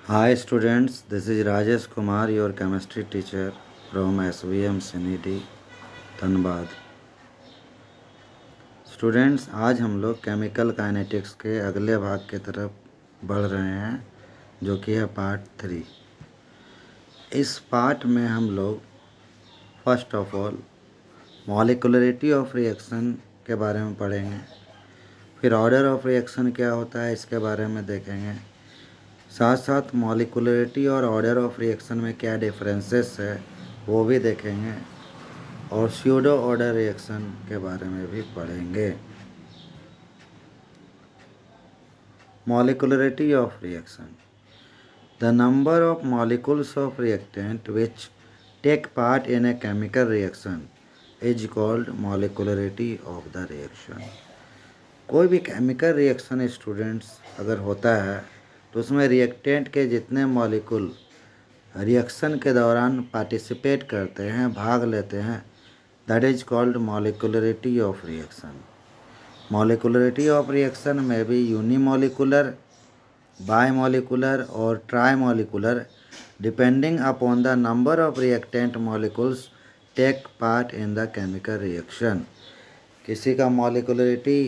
Hi students, this is Rajesh Kumar, your chemistry teacher from SVM CNED, Dhanbad. Students, आज हम लोग chemical kinetics के अगले भाग की तरफ बढ़ रहे हैं, जो कि है पार्ट 3। इस पार्ट में हम लोग first of all molecularity of reaction के बारे में पढ़ेंगे, फिर ऑर्डर ऑफ रिएक्शन क्या होता है इसके बारे में देखेंगे, साथ साथ मॉलिक्युलरिटी और ऑर्डर ऑफ रिएक्शन में क्या डिफरेंसेस है वो भी देखेंगे, और स्यूडो ऑर्डर रिएक्शन के बारे में भी पढ़ेंगे। Molecularity of reaction: the number of molecules of reactant which take part in a chemical reaction is called molecularity of the reaction. कोई भी केमिकल रिएक्शन स्टूडेंट्स अगर होता है तो उसमें रिएक्टेंट के जितने मॉलिक्यूल रिएक्शन के दौरान पार्टिसिपेट करते हैं, भाग लेते हैं, that is called molecularity of reaction. Molecularity of reaction में भी यूनिमॉलिक्यूलर, बायमॉलिक्यूलर और trimolecular depending upon the number of reactant molecules take part in the chemical reaction. किसी का मॉलिक्युलरिटी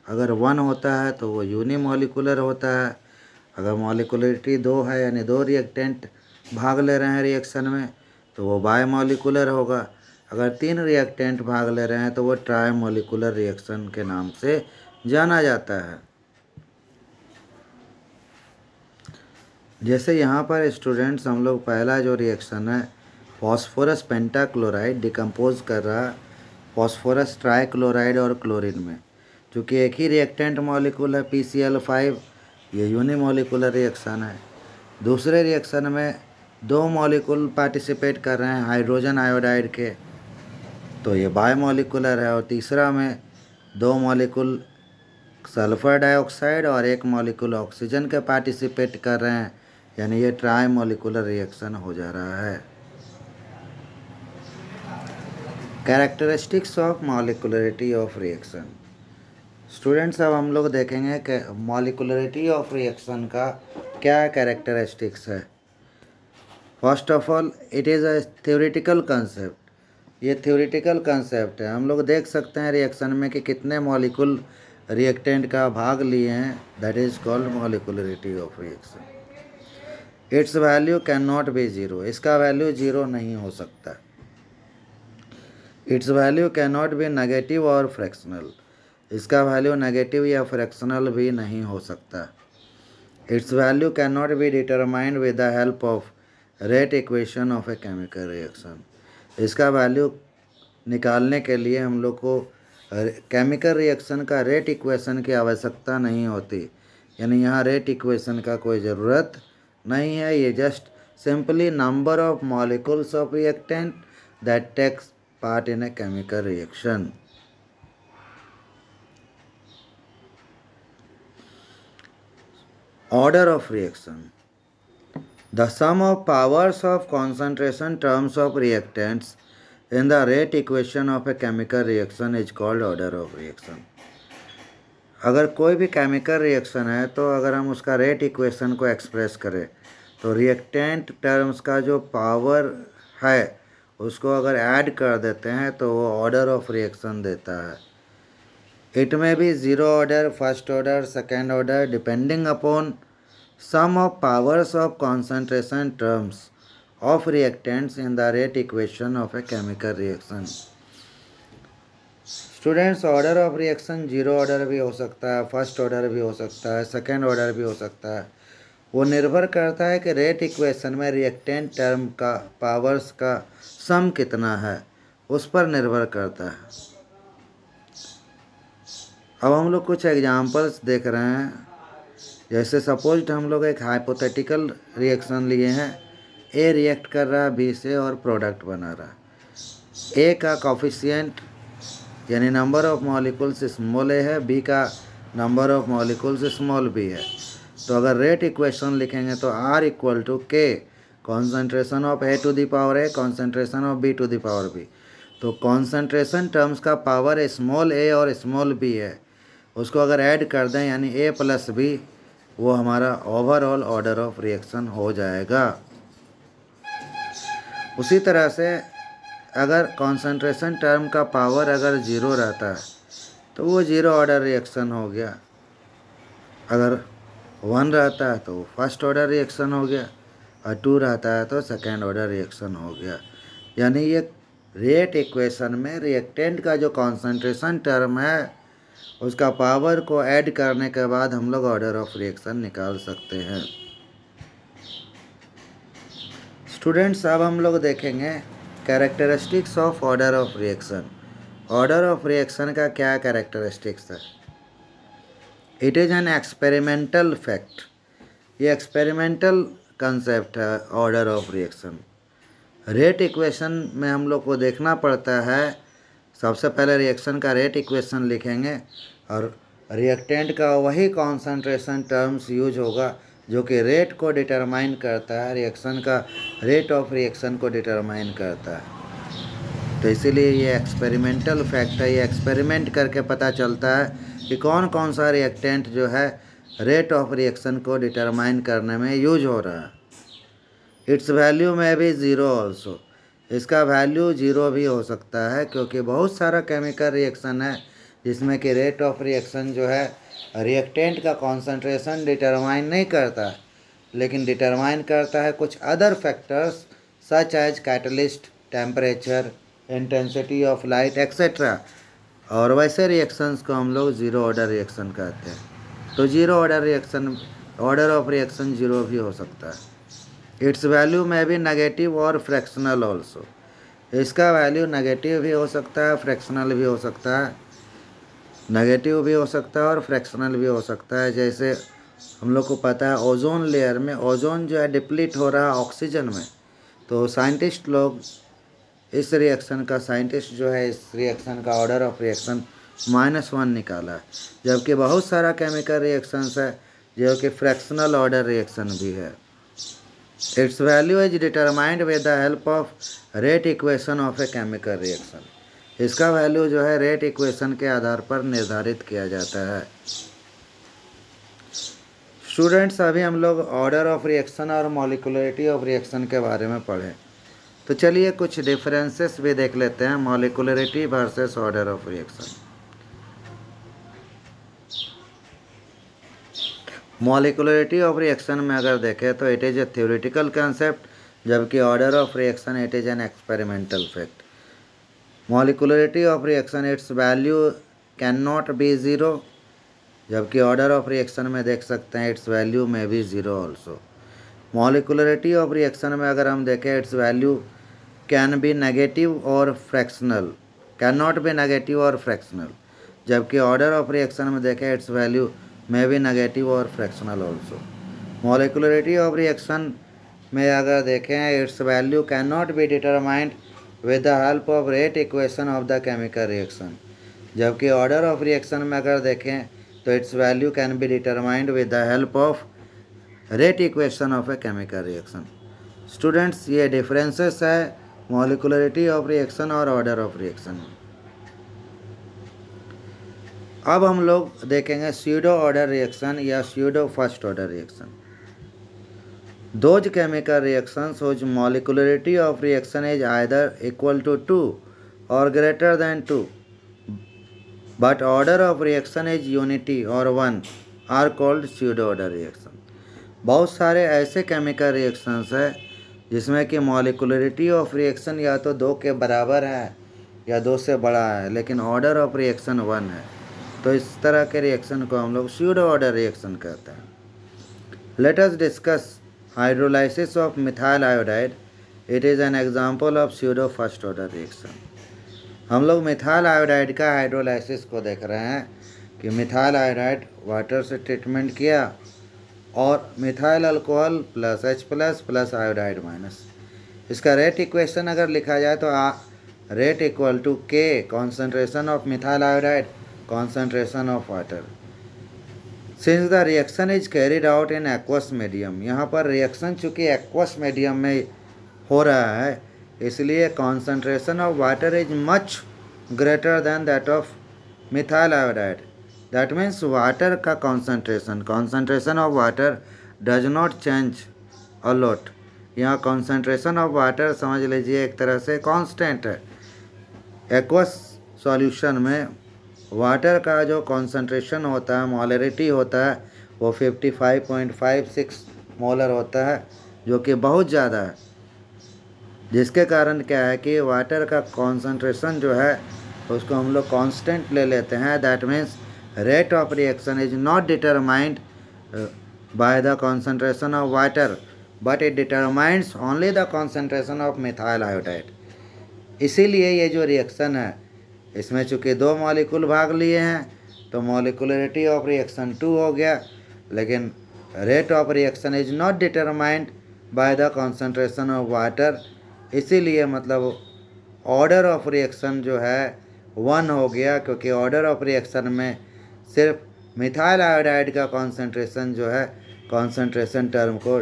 अगर 1 होता है तो वो यूनिमॉलिक्यूलर होता है, अगर मॉलिक्युलरिटी 2 है यानी 2 रिएक्टेंट भाग ले रहे हैं रिएक्शन में तो वो बायमॉलिक्यूलर होगा, अगर 3 रिएक्टेंट भाग ले रहे हैं तो वो ट्राइमॉलिक्यूलर रिएक्शन के नाम से जाना जाता है। जैसे यहाँ पर स्टूडेंट्स हम लोग पहला जो रिएक्शन है फॉस्फोरस पेंटाक्लोराइड डिकम्पोज कर रहा है फॉस्फोरस ट्राइक्लोराइड और क्लोरीन में, चूँकि एक ही रिएक्टेंट मॉलिक्यूल है PCl5, ये यूनिमॉलिक्यूलर रिएक्शन है। दूसरे रिएक्शन में 2 मॉलिक्यूल पार्टिसिपेट कर रहे हैं हाइड्रोजन आयोडाइड के, तो ये बायमॉलिक्यूलर है। और तीसरा में 2 मॉलिक्यूल सल्फर डाइऑक्साइड और 1 मॉलिक्यूल ऑक्सीजन के पार्टिसिपेट कर रहे हैं, यानी ये ट्राइमॉलिक्यूलर रिएक्शन हो जा रहा है। Characteristics of molecularity of reaction: students, अब हम लोग देखेंगे कि मॉलिक्युलरिटी ऑफ रिएक्शन का क्या कैरेक्टरिस्टिक्स है। First of all, it is a theoretical concept. ये थ्योरेटिकल कंसेप्ट है। हम लोग देख सकते हैं रिएक्शन में कि कितने मॉलिक्यूल रिएक्टेंट का भाग लिए हैं, that is called molecularity of reaction. Its value can not be zero, इसका वैल्यू 0 नहीं हो सकता। Its value can not be negative और फ्रैक्शनल, इसका वैल्यू नेगेटिव या फ्रैक्शनल भी नहीं हो सकता। Its value can not be determined with the help of rate equation of a chemical reaction, इसका वैल्यू निकालने के लिए हम लोग को केमिकल रिएक्शन का रेट इक्वेशन की आवश्यकता नहीं होती, यानी यहाँ रेट इक्वेशन का कोई ज़रूरत नहीं है। ये just simply number of molecules of reactant that takes part in a chemical reaction. Order of reaction: the sum of powers of concentration terms of reactants in the rate equation of a chemical reaction is called order of reaction. अगर कोई भी chemical reaction है तो अगर हम उसका rate equation को express करें तो रिएक्टेंट टर्म्स का जो पावर है उसको अगर ऐड कर देते हैं तो वो ऑर्डर ऑफ रिएक्शन देता है। इट में भी 0 order, first order, second order depending upon sum of powers of concentration terms of reactants in the rate equation of a chemical reaction. Students, order of reaction 0 order भी हो सकता है, first order भी हो सकता है, सेकेंड ऑर्डर भी हो सकता है। वो निर्भर करता है कि रेट इक्वेशन में रिएक्टेंट टर्म का पावर्स का सम कितना है, उस पर निर्भर करता है। अब हम लोग कुछ एग्जांपल्स देख रहे हैं। जैसे सपोज हम लोग एक हाइपोथेटिकल रिएक्शन लिए हैं, ए रिएक्ट कर रहा है बी से और प्रोडक्ट बना रहा है। ए का कॉफिशिएंट यानी number of molecules small A है, बी का number of molecules small B है। तो अगर रेट इक्वेशन लिखेंगे तो R equal to K concentration of A to the power A concentration of B to the power B। तो concentration terms का power small a और small b है, उसको अगर ऐड कर दें यानी a प्लस बी वो हमारा ओवरऑल ऑर्डर ऑफ रिएक्शन हो जाएगा। उसी तरह से अगर कॉन्सेंट्रेशन टर्म का पावर अगर 0 रहता है तो वो 0 ऑर्डर रिएक्शन हो गया। अगर 1 रहता है तो फर्स्ट ऑर्डर रिएक्शन हो गया, और 2 रहता है तो सेकेंड ऑर्डर रिएक्शन हो गया। यानी ये रेट इक्वेशन में रिएक्टेंट का जो कॉन्सेंट्रेशन टर्म है उसका पावर को ऐड करने के बाद हम लोग ऑर्डर ऑफ रिएक्शन निकाल सकते हैं। स्टूडेंट्स, अब हम लोग देखेंगे characteristics of order of reaction. Order of reaction का क्या कैरेक्टरिस्टिक्स है? It is an experimental fact. ये एक्सपेरिमेंटल कंसेप्ट है order of reaction. Rate equation में हम लोग को देखना पड़ता है, सबसे पहले रिएक्शन का रेट इक्वेशन लिखेंगे और रिएक्टेंट का वही कॉन्सेंट्रेशन टर्म्स यूज होगा जो कि रेट को डिटरमाइन करता है, रिएक्शन का रेट ऑफ रिएक्शन को डिटरमाइन करता है। तो इसीलिए ये एक्सपेरिमेंटल फैक्ट है। ये एक्सपेरिमेंट करके पता चलता है कि कौन कौन सा रिएक्टेंट जो है रेट ऑफ रिएक्शन को डिटरमाइन करने में यूज हो रहा है। इट्स वैल्यू में भी 0 ऑल्सो। इसका वैल्यू 0 भी हो सकता है क्योंकि बहुत सारा केमिकल रिएक्शन है जिसमें कि रेट ऑफ रिएक्शन जो है रिएक्टेंट का कॉन्सेंट्रेशन डिटरमाइन नहीं करता, लेकिन डिटरमाइन करता है कुछ other factors such as catalyst, temperature, intensity of light etcetera. और वैसे रिएक्शंस को हम लोग 0 ऑर्डर रिएक्शन कहते हैं। तो 0 order reaction, order of reaction 0 भी हो सकता है। इट्स वैल्यू में भी नेगेटिव और फ्रैक्शनल ऑल्सो। इसका वैल्यू नेगेटिव भी हो सकता है, फ्रैक्शनल भी हो सकता है। नेगेटिव भी हो सकता है और फ्रैक्शनल भी हो सकता है। जैसे हम लोग को पता है ओजोन लेयर में ओजोन जो है डिप्लीट हो रहा है ऑक्सीजन में, तो साइंटिस्ट लोग इस रिएक्शन का, साइंटिस्ट जो है इस रिएक्शन का ऑर्डर ऑफ रिएक्शन -1 निकाला है। जबकि बहुत सारा केमिकल रिएक्शंस है जो कि फ्रैक्शनल ऑर्डर रिएक्शन भी है। It's value is determined with the help of rate equation of a chemical reaction. इसका वैल्यू जो है रेट इक्वेशन के आधार पर निर्धारित किया जाता है। स्टूडेंट्स, अभी हम लोग ऑर्डर ऑफ रिएक्शन और मॉलिक्यूलरिटी ऑफ रिएक्शन के बारे में पढ़े, तो चलिए कुछ डिफरेंसेस भी देख लेते हैं molecularity versus order of reaction. Molecularity of reaction में अगर देखें तो it is a theoretical concept, जबकि order of reaction it is an experimental fact. Molecularity of reaction its value can not be 0, जबकि ऑर्डर ऑफ रिएक्शन में देख सकते हैं इट्स वैल्यू में भी 0 ऑल्सो। मॉलिक्यूलरिटी ऑफ रिएक्शन में अगर हम देखें its value can be negative और fractional, can not be negative और फ्रैक्शनल, जबकि ऑर्डर ऑफ रिएक्शन में देखें इट्स वैल्यू में भी नेगेटिव और fractional also. Molecularity of reaction में अगर देखें its value can not be determined with the help of rate equation of the chemical reaction, जबकि ऑर्डर ऑफ रिएक्शन में अगर देखें तो its value can be determined with the help of rate equation of a chemical reaction. Students, ये differences है molecularity of reaction और order of reaction. अब हम लोग देखेंगे स्यूडो ऑर्डर रिएक्शन या pseudo first order reaction. Those chemical reactions whose molecularity of reaction is either equal to 2 or greater than 2, but order of reaction is unity or 1 are called pseudo order reaction। बहुत सारे ऐसे chemical reactions है जिसमें कि molecularity of reaction या तो 2 के बराबर है या 2 से बड़ा है, लेकिन ऑर्डर ऑफ रिएक्शन 1 है। तो इस तरह के रिएक्शन को हम लोग स्यूडो ऑर्डर रिएक्शन कहते हैं। Let us discuss hydrolysis of methyl iodide. It is an example of pseudo first order reaction. हम लोग मिथाइल आयोडाइड का हाइड्रोलाइसिस को देख रहे हैं कि मिथाइल आयोडाइड वाटर से ट्रीटमेंट किया और methyl alcohol plus H plus iodide minus. इसका रेट इक्वेशन अगर लिखा जाए तो rate equal to K concentration of methyl iodide concentration of water. Since the reaction is carried out in aqueous medium, यहाँ पर रिएक्शन चूँकि एक्वस मीडियम में हो रहा है इसलिए concentration of water is much greater than that of methyl iodide. That means water का concentration of water does not change a lot. यहाँ कॉन्सेंट्रेशन ऑफ वाटर समझ लीजिए एक तरह से कांस्टेंट है। एक्वस सॉल्यूशन में वाटर का जो कॉन्सेंट्रेशन होता है, मोलरिटी होता है, वो 55.56 मोलर होता है, जो कि बहुत ज़्यादा है। जिसके कारण क्या है कि वाटर का कॉन्सेंट्रेशन जो है उसको हम लोग कांस्टेंट ले लेते हैं। That means rate of reaction is not determined by the concentration of water but it determines only the concentration of methyl iodide. इसीलिए ये जो रिएक्शन है इसमें चूँकि 2 मॉलिक्यूल भाग लिए हैं तो मॉलिकुलरिटी ऑफ रिएक्शन 2 हो गया, लेकिन rate of reaction is not determined by the concentration of water. इसीलिए मतलब ऑर्डर ऑफ रिएक्शन जो है 1 हो गया, क्योंकि ऑर्डर ऑफ रिएक्शन में सिर्फ मिथाइल आयोडाइड का कॉन्सेंट्रेशन जो है कॉन्सेंट्रेशन टर्म को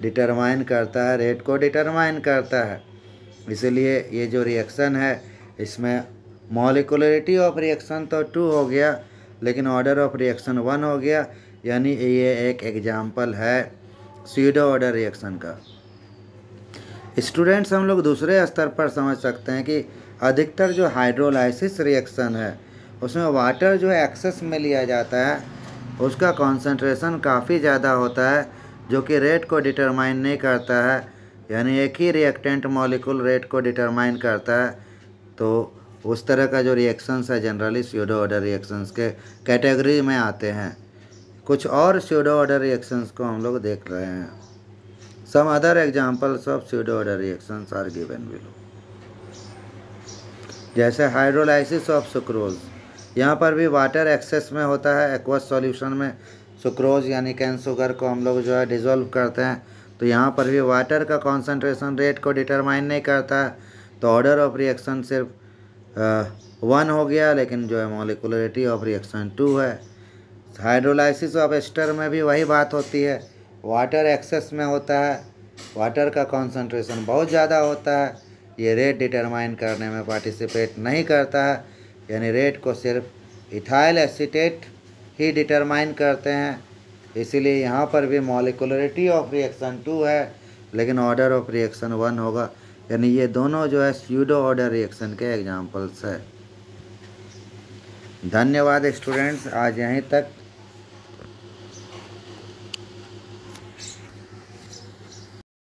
डिटरमाइन करता है, रेट को डिटरमाइन करता है। इसलिए ये जो रिएक्शन है इसमें मॉलिकुलरिटी ऑफ रिएक्शन तो 2 हो गया, लेकिन ऑर्डर ऑफ रिएक्शन 1 हो गया। यानी ये एक एग्जाम्पल है स्यूडो ऑर्डर रिएक्शन का। स्टूडेंट्स, हम लोग दूसरे स्तर पर समझ सकते हैं कि अधिकतर जो हाइड्रोलाइसिस रिएक्शन है उसमें वाटर जो है एक्सेस में लिया जाता है, उसका कॉन्सेंट्रेशन काफ़ी ज़्यादा होता है, जो कि रेट को डिटरमाइन नहीं करता है। यानी एक ही रिएक्टेंट मॉलिक्यूल रेट को डिटरमाइन करता है। तो उस तरह का जो रिएक्शंस है जनरली स्यूडो ऑर्डर रिएक्शंस के कैटेगरी में आते हैं। कुछ और स्यूडो ऑर्डर रिएक्शंस को हम लोग देख रहे हैं। Some other examples of pseudo order reactions are given below. जैसे हाइड्रोलाइसिस ऑफ सुक्रोज, यहाँ पर भी वाटर एक्सेस में होता है। एक्वस सॉल्यूशन में सुक्रोज यानी कैन शुगर को हम लोग जो है डिज़ोल्व करते हैं, तो यहाँ पर भी वाटर का कॉन्सेंट्रेशन रेट को डिटरमाइन नहीं करता है। तो ऑर्डर ऑफ रिएक्शन सिर्फ 1 हो गया, लेकिन जो है मॉलिकुलरिटी ऑफ रिएक्शन 2 है। हाइड्रोलाइसिस ऑफ एस्टर में भी वही बात होती है, वाटर एक्सेस में होता है, वाटर का कॉन्सेंट्रेशन बहुत ज़्यादा होता है, ये रेट डिटरमाइन करने में पार्टिसिपेट नहीं करता है। यानी रेट को सिर्फ इथाइल एसीटेट ही डिटरमाइन करते हैं। इसीलिए यहाँ पर भी मॉलिकुलरिटी ऑफ रिएक्शन 2 है, लेकिन ऑर्डर ऑफ रिएक्शन 1 होगा। यानी ये दोनों जो है स्यूडो ऑर्डर रिएक्शन के एग्जांपल्स है। धन्यवाद स्टूडेंट्स, आज यहीं तक।